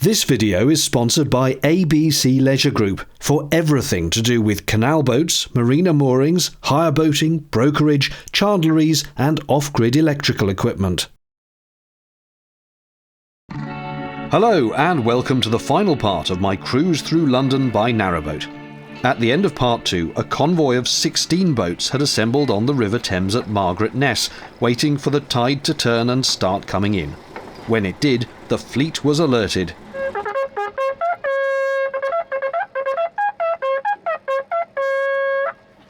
This video is sponsored by ABC Leisure Group for everything to do with canal boats, marina moorings, hire boating, brokerage, chandleries and off-grid electrical equipment. Hello and welcome to the final part of my cruise through London by narrowboat. At the end of part 2, a convoy of 16 boats had assembled on the River Thames at Margaret Ness, waiting for the tide to turn and start coming in. When it did, the fleet was alerted.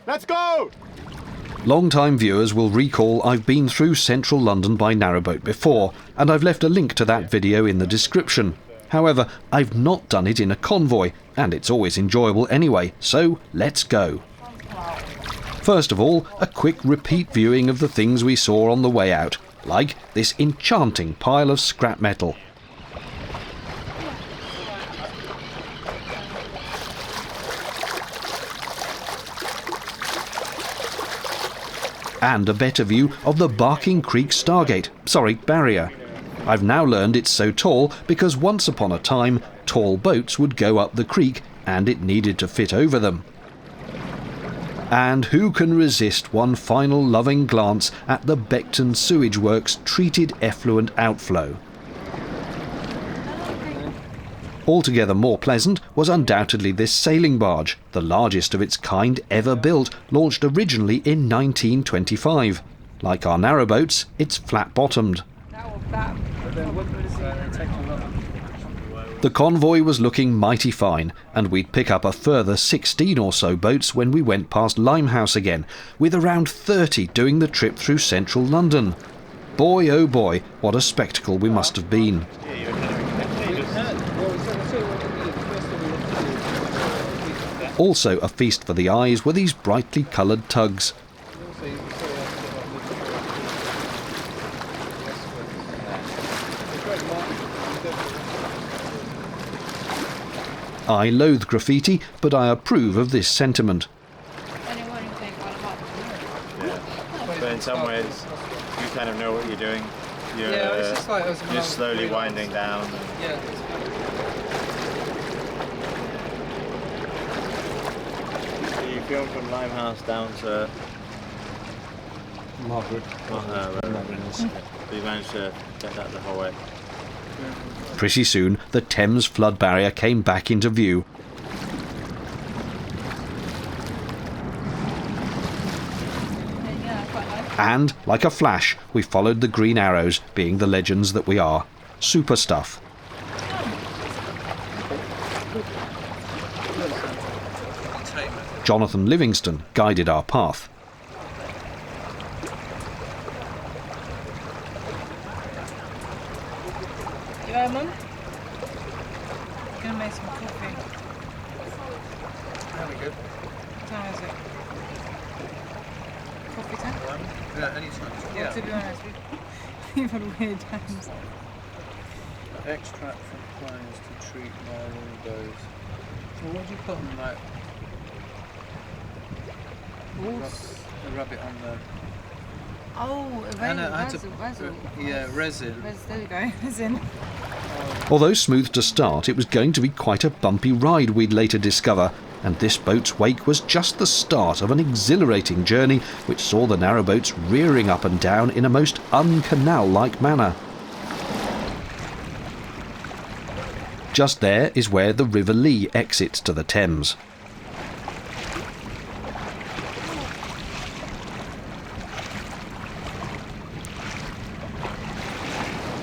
Let's go! Long-time viewers will recall I've been through central London by narrowboat before, and I've left a link to that video in the description. However, I've not done it in a convoy, and it's always enjoyable anyway, so let's go. First of all, a quick repeat viewing of the things we saw on the way out, like this enchanting pile of scrap metal. And a better view of the Barking Creek barrier. I've now learned it's so tall because once upon a time, tall boats would go up the creek and it needed to fit over them. And who can resist one final loving glance at the Beckton Sewage Works treated effluent outflow? Altogether more pleasant was undoubtedly this sailing barge, the largest of its kind ever built, launched originally in 1925. Like our narrowboats, it's flat-bottomed. The convoy was looking mighty fine, and we'd pick up a further 16 or so boats when we went past Limehouse again, with around 30 doing the trip through central London. Boy oh boy, what a spectacle we must have been. Also a feast for the eyes were these brightly coloured tugs. I loathe graffiti, but I approve of this sentiment. Yeah, but in some ways, you kind of know what you're doing. You're slowly winding down. So you film from Limehouse down to Margaret. So you managed to get that the whole way. Pretty soon, the Thames flood barrier came back into view. And, like a flash, we followed the green arrows, being the legends that we are. Super stuff. Jonathan Livingston guided our path. You alright, Mum? I'm gonna make some coffee. There we go. What time is it? Coffee time? Yeah, anytime. Well, to be honest, we've had weird times. Extract from plants to treat my windows. Well, what do you put on like? A rabbit on the. Oh, resin. Yeah, resin. There we go, resin. Although smooth to start, it was going to be quite a bumpy ride, we'd later discover, and this boat's wake was just the start of an exhilarating journey which saw the narrowboats rearing up and down in a most un-canal-like manner. Just there is where the River Lee exits to the Thames.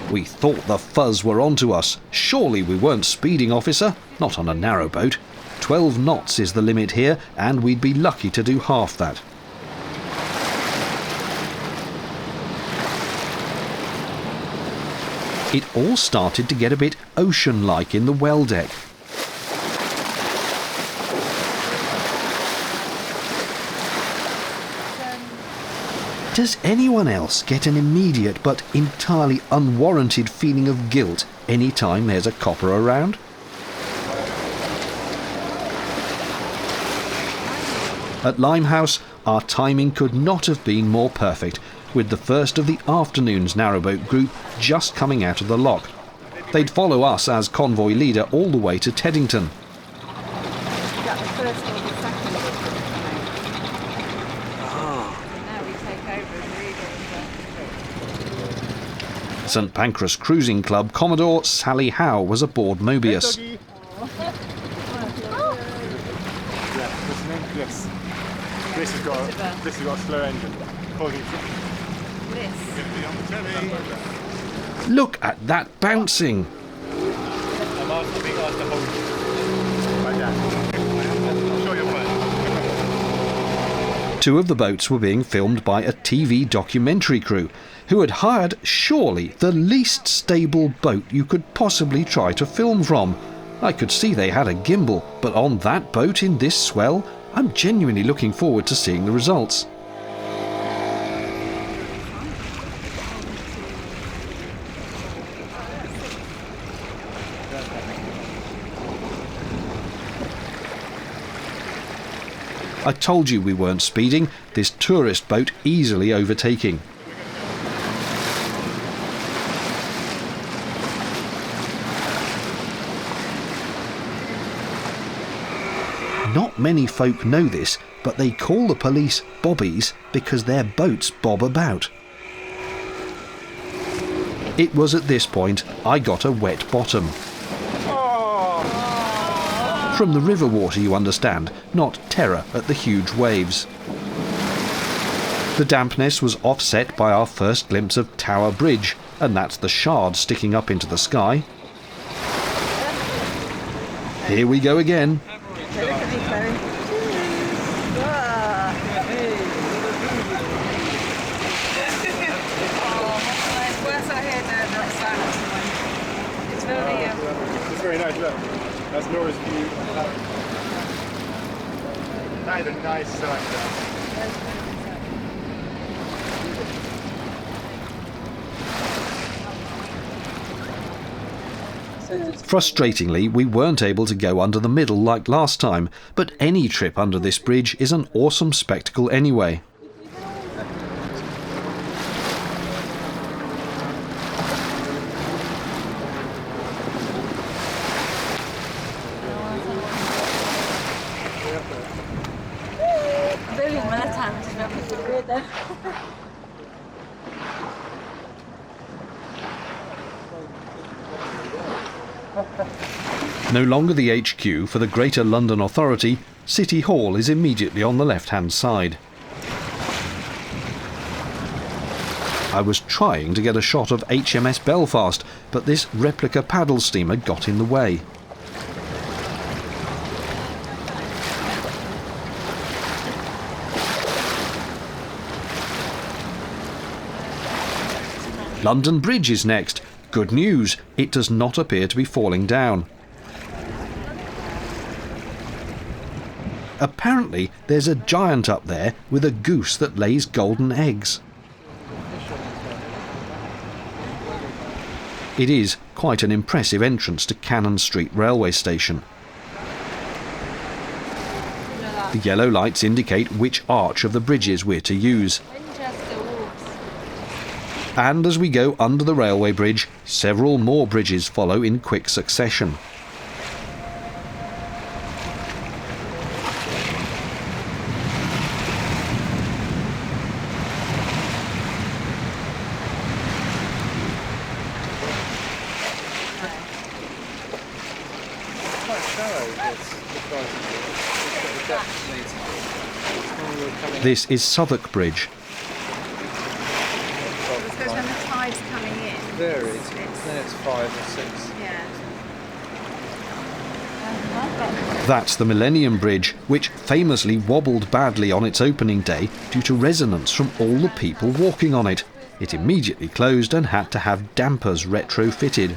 We thought the fuzz were onto us. Surely we weren't speeding, officer. Not on a narrowboat. 12 knots is the limit here, and we'd be lucky to do half that. It all started to get a bit ocean-like in the well deck. Does anyone else get an immediate but entirely unwarranted feeling of guilt any time there's a copper around? At Limehouse, our timing could not have been more perfect, with the first of the afternoon's narrowboat group just coming out of the lock. They'd follow us as convoy leader all the way to Teddington. St Pancras Cruising Club Commodore Sally Howe was aboard Mobius. Yes. This has got a slow engine. Look at that bouncing! Two of the boats were being filmed by a TV documentary crew who had hired surely the least stable boat you could possibly try to film from. I could see they had a gimbal, but on that boat in this swell, I'm genuinely looking forward to seeing the results. I told you we weren't speeding, this tourist boat easily overtaking. Not many folk know this, but they call the police bobbies because their boats bob about. It was at this point I got a wet bottom. From the river water, you understand, not terror at the huge waves. The dampness was offset by our first glimpse of Tower Bridge, and that's the shard sticking up into the sky. Here we go again. Look at me, Chloe. Worse out here than that. It's very It's very nice, look. That's Laura's view. That is a nice sight. Frustratingly, we weren't able to go under the middle like last time, but any trip under this bridge is an awesome spectacle anyway. No longer the HQ for the Greater London Authority, City Hall is immediately on the left-hand side. I was trying to get a shot of HMS Belfast, but this replica paddle steamer got in the way. London Bridge is next. Good news, it does not appear to be falling down. Apparently there's a giant up there with a goose that lays golden eggs. It is quite an impressive entrance to Cannon Street railway station. The yellow lights indicate which arch of the bridges we're to use. And as we go under the railway bridge, several more bridges follow in quick succession. This is Southwark Bridge. Because when the tide's coming in. Varies. Then it's 5 or 6. Yeah. That's the Millennium Bridge, which famously wobbled badly on its opening day due to resonance from all the people walking on it. It immediately closed and had to have dampers retrofitted.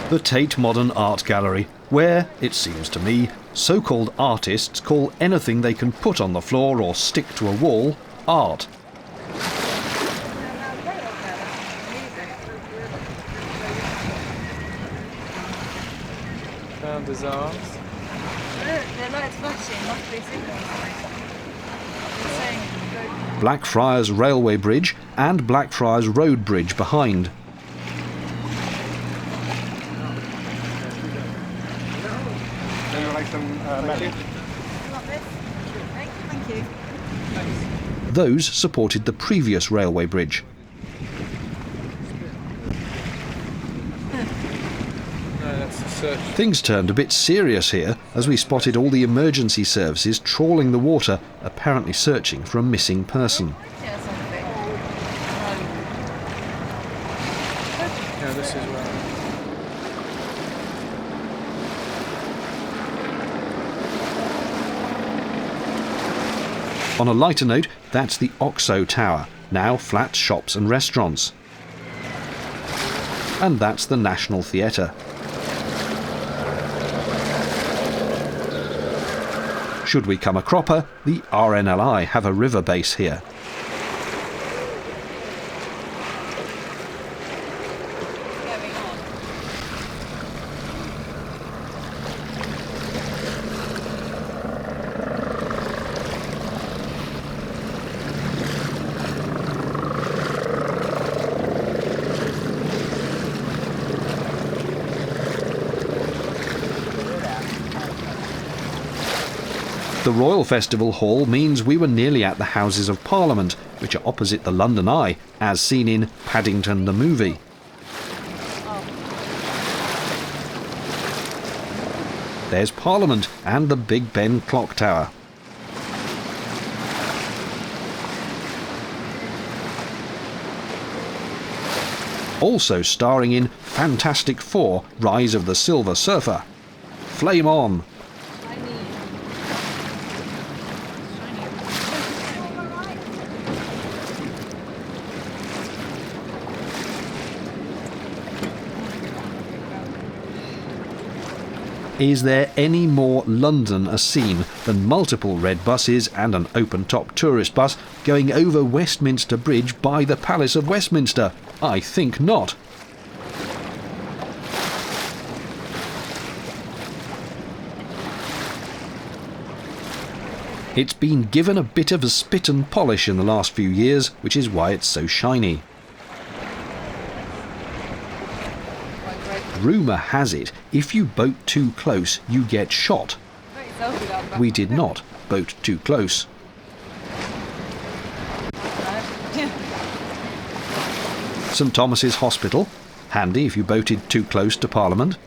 The Tate Modern Art Gallery, where, it seems to me, so-called artists call anything they can put on the floor or stick to a wall art. Found his arms. Look, their lights flashing, must be signals. Blackfriars Railway Bridge and Blackfriars Road Bridge behind. Those supported the previous railway bridge. Things turned a bit serious here as we spotted all the emergency services trawling the water, apparently searching for a missing person. Yeah, this is where. On a lighter note, that's the Oxo Tower, now flats, shops and restaurants. And that's the National Theatre. Should we come a cropper, the RNLI have a river base here. The Royal Festival Hall means we were nearly at the Houses of Parliament, which are opposite the London Eye, as seen in Paddington the movie. There's Parliament and the Big Ben clock tower. Also starring in Fantastic Four: Rise of the Silver Surfer. Flame on! Is there any more London a scene than multiple red buses and an open-top tourist bus going over Westminster Bridge by the Palace of Westminster? I think not. It's been given a bit of a spit and polish in the last few years, which is why it's so shiny. Rumour has it, if you boat too close, you get shot. We did not boat too close. St Thomas's Hospital, handy if you boated too close to Parliament.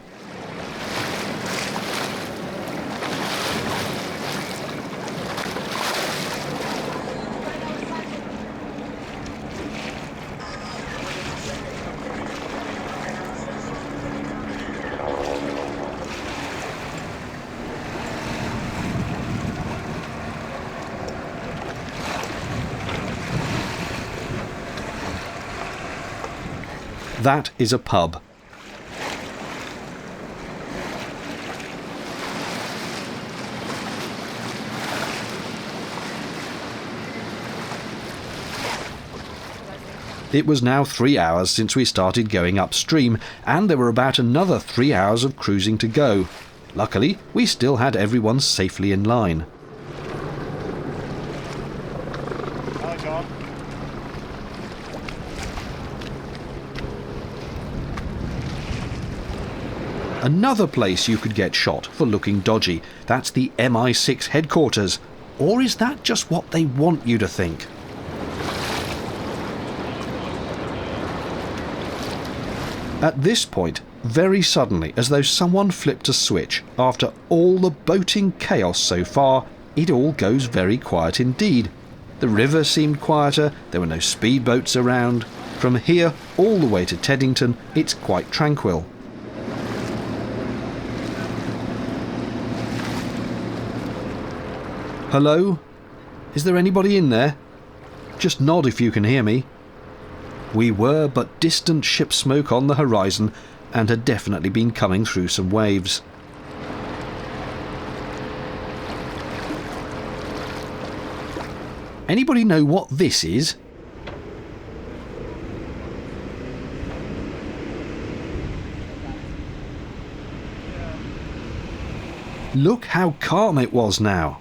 That is a pub. It was now 3 hours since we started going upstream, and there were about another 3 hours of cruising to go. Luckily, we still had everyone safely in line. Hi, John. Another place you could get shot for looking dodgy. That's the MI6 headquarters. Or is that just what they want you to think? At this point, very suddenly, as though someone flipped a switch, after all the boating chaos so far, it all goes very quiet indeed. The river seemed quieter, there were no speedboats around. From here all the way to Teddington, it's quite tranquil. Hello? Is there anybody in there? Just nod if you can hear me. We were but distant ship smoke on the horizon and had definitely been coming through some waves. Anybody know what this is? Look how calm it was now.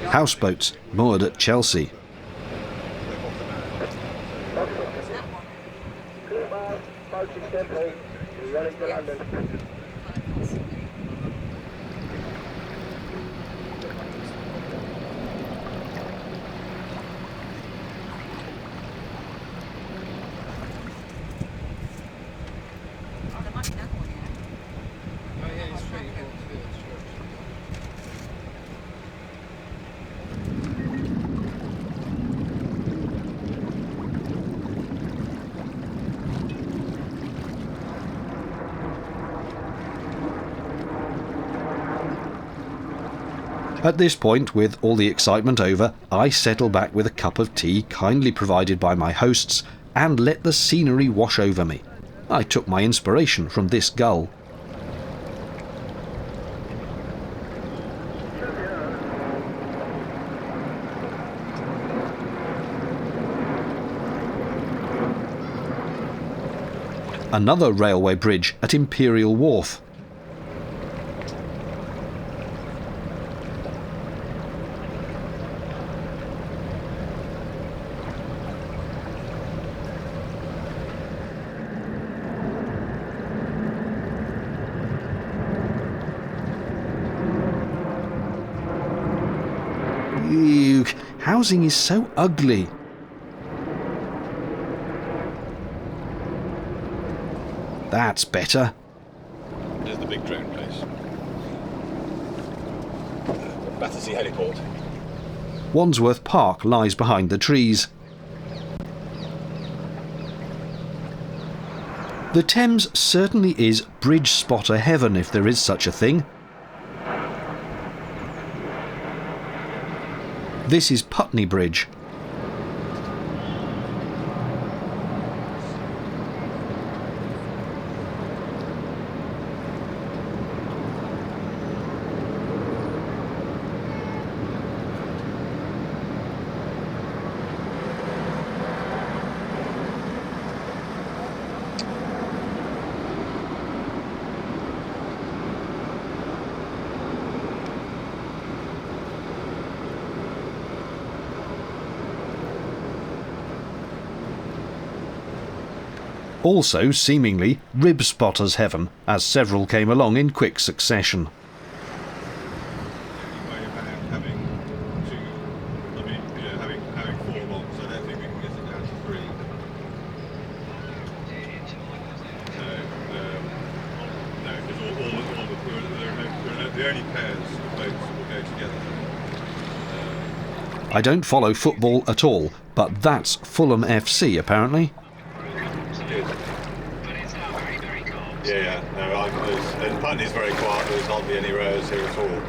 houseboats moored at Chelsea. At this point, with all the excitement over, I settle back with a cup of tea kindly provided by my hosts and let the scenery wash over me. I took my inspiration from this gull. Another railway bridge at Imperial Wharf. Ew, housing is so ugly. That's better. There's the big drone place. Battersea Heliport. Wandsworth Park lies behind the trees. The Thames certainly is bridge spotter heaven, if there is such a thing. This is Putney Bridge. Also, seemingly, rib spotter's heaven, as several came along in quick succession. Way about having having 4 lots, I don't think we can get it down to 3. No, because the only pairs of boats will go together. I don't follow football at all, but that's Fulham FC apparently. Yeah. No, and Putney's very quiet. There's hardly any rows here at all.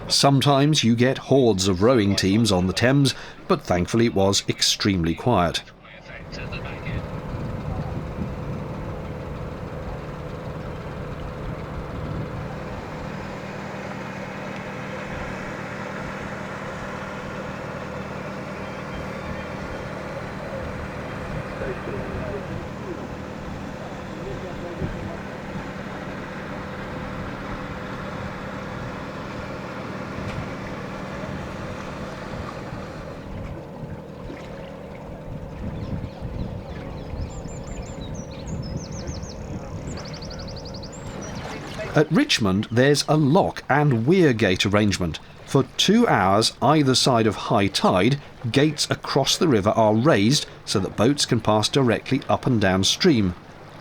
Sometimes you get hordes of rowing teams on the Thames, but thankfully it was extremely quiet. At Richmond there's a lock and weir gate arrangement. For 2 hours either side of high tide, gates across the river are raised so that boats can pass directly up and down stream.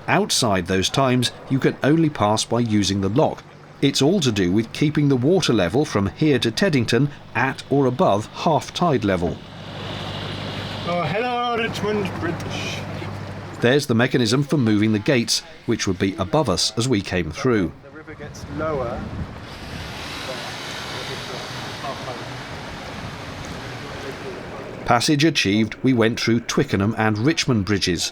Outside those times you can only pass by using the lock. It's all to do with keeping the water level from here to Teddington at or above half tide level. Oh, hello, Richmond Bridge. There's the mechanism for moving the gates, which would be above us as we came through. The river gets lower. Passage achieved, we went through Twickenham and Richmond bridges.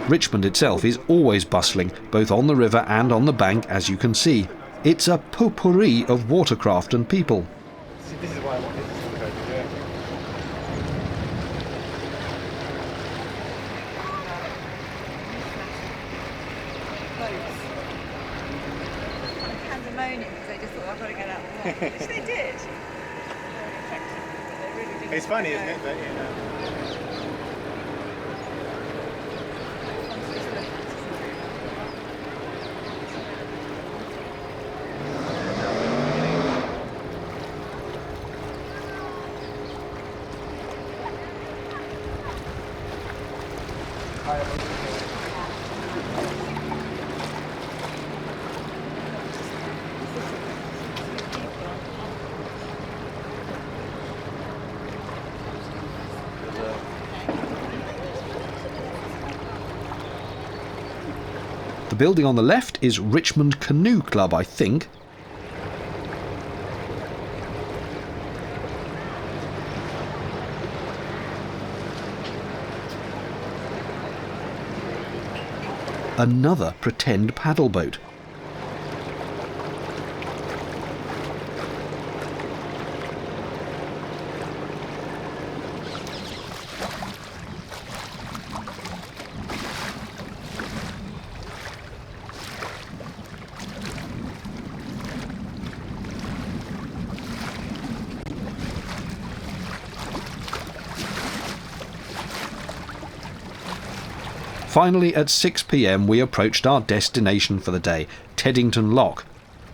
Richmond itself is always bustling, both on the river and on the bank, as you can see. It's a potpourri of watercraft and people. See, this is why I want this to go get out of the way. Which they did. It's funny, isn't it? That, you know. The building on the left is Richmond Canoe Club, I think. Another pretend paddle boat. Finally, at 6 p.m. we approached our destination for the day, Teddington Lock.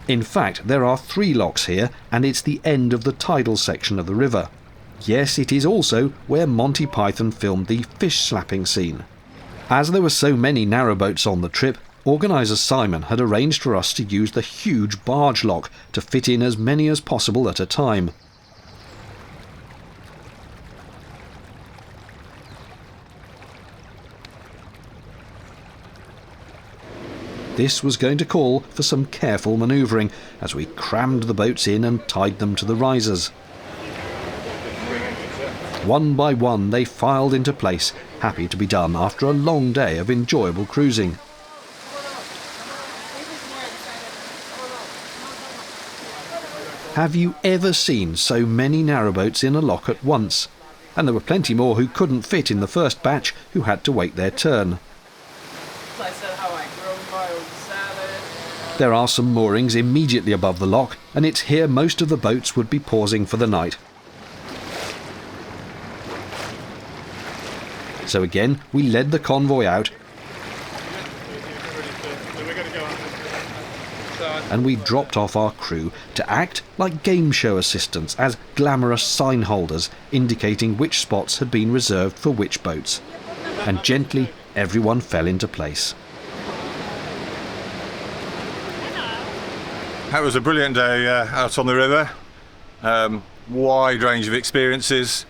In fact, there are 3 locks here, and it's the end of the tidal section of the river. Yes, it is also where Monty Python filmed the fish slapping scene. As there were so many narrowboats on the trip, organiser Simon had arranged for us to use the huge barge lock to fit in as many as possible at a time. This was going to call for some careful manoeuvring as we crammed the boats in and tied them to the risers. One by one they filed into place, happy to be done after a long day of enjoyable cruising. Have you ever seen so many narrowboats in a lock at once? And there were plenty more who couldn't fit in the first batch who had to wait their turn. There are some moorings immediately above the lock, and it's here most of the boats would be pausing for the night. So again, we led the convoy out, and we dropped off our crew to act like game show assistants as glamorous sign holders indicating which spots had been reserved for which boats. And gently, everyone fell into place. That was a brilliant day out on the river. Wide range of experiences.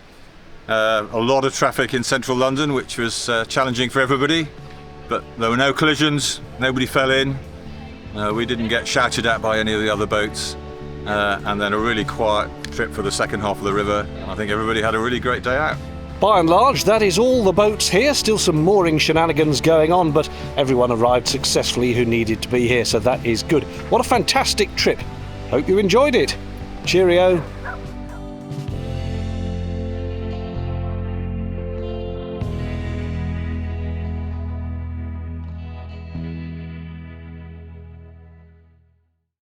A lot of traffic in central London, which was challenging for everybody. But there were no collisions, nobody fell in. We didn't get shouted at by any of the other boats. And then a really quiet trip for the second half of the river. I think everybody had a really great day out. By and large, that is all the boats here. Still some mooring shenanigans going on, but everyone arrived successfully who needed to be here, so that is good. What a fantastic trip. Hope you enjoyed it. Cheerio.